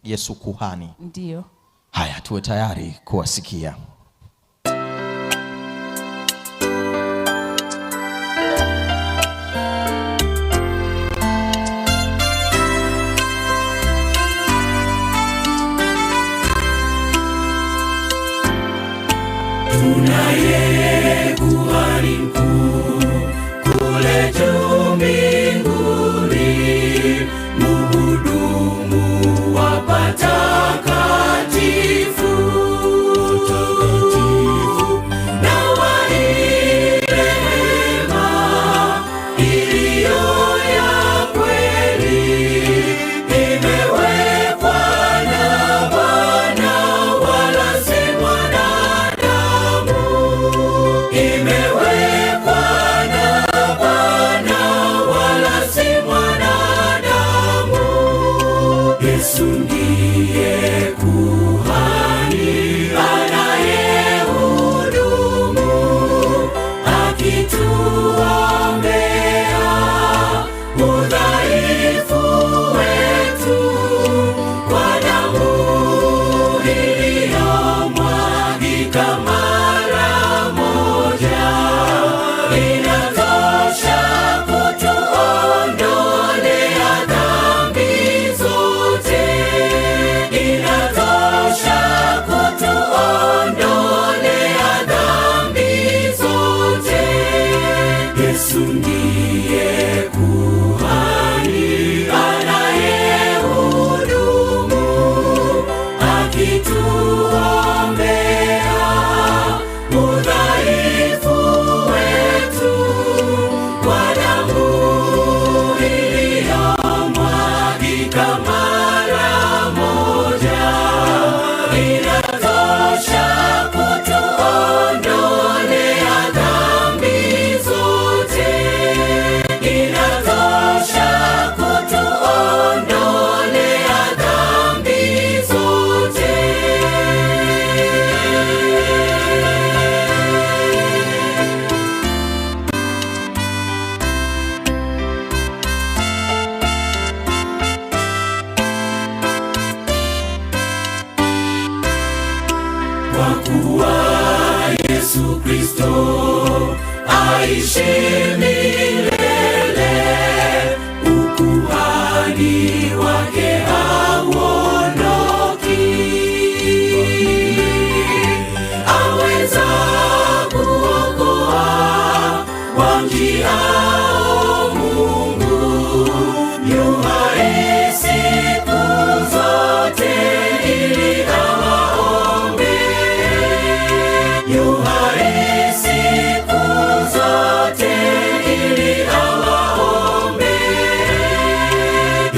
Yesu kuhani. Ndio. Haya, tuwe tayari kuwasikia. Tunaye kuhani mkuu kule juu mbinguni, mhudumu wa patakatifu na wa rehema iliyo ya kweli, imewekwa na Bwana wala si mwanadamu, imewekwa na Bwana wala si mwanadamu. Yesu ndiye kuhani anayehudumu akituombea udhaifu wetu kwa damu iliyomwagika mara moja, inatosha kutuondolea dhambi zote, inatosha kutuondolea dhambi zote. Yesu ndiye kuhani anayehudumu akituombea udhaifu wetu kwa damu iliyomwagika mara moja, inatosha kutuondolea dhambi zote, inatosha kutuondolea dhambi zote. Kwa kuwa Yesu Kristo aishi milele, ukuhani wake hauondoki, aweza kuokoa wamjiao Mungu, yu hai siku zote ili awaombe, yu hai siku zote ili awaombe.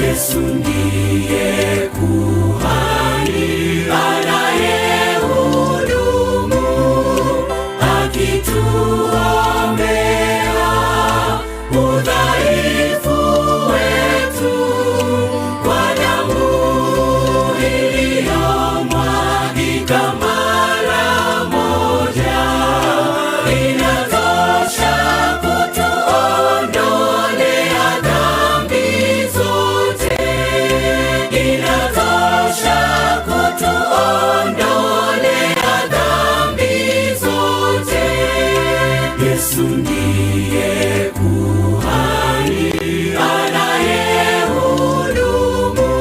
Yesu ndiye kuhani anayehudumu akituombea udhaifu wetu kwa damu iliyomwagika mara moja, inatosha kutuondolea dhambi zote, inatosha kutuondolea dhambi zote. Yesu ndiye kuhani anayehudumu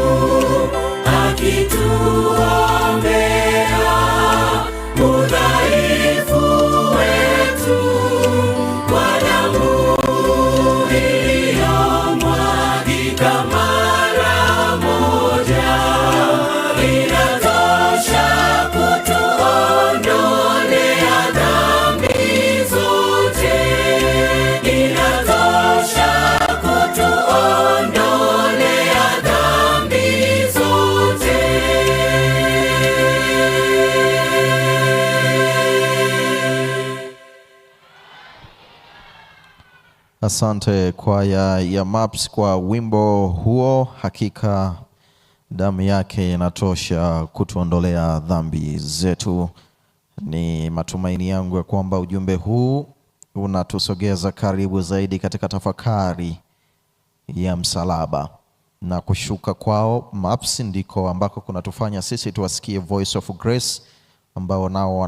akituombea udhaifu wetu kwa damu iliyomwagika mara moja, inatosha kutuondolea dhambi zote, inatosha kutuondolea dhambi zote. Asante kwaya ya MAPS kwa wimbo huo. Hakika damu yake inatosha kutuondolea dhambi zetu. Ni matumaini yangu ya kwamba ujumbe huu unatusogeza karibu zaidi katika tafakari ya msalaba. na kushuka kwao MAPS ndiko ambako kunatufanya sisi tuwasikie Voice of Grace ambao nao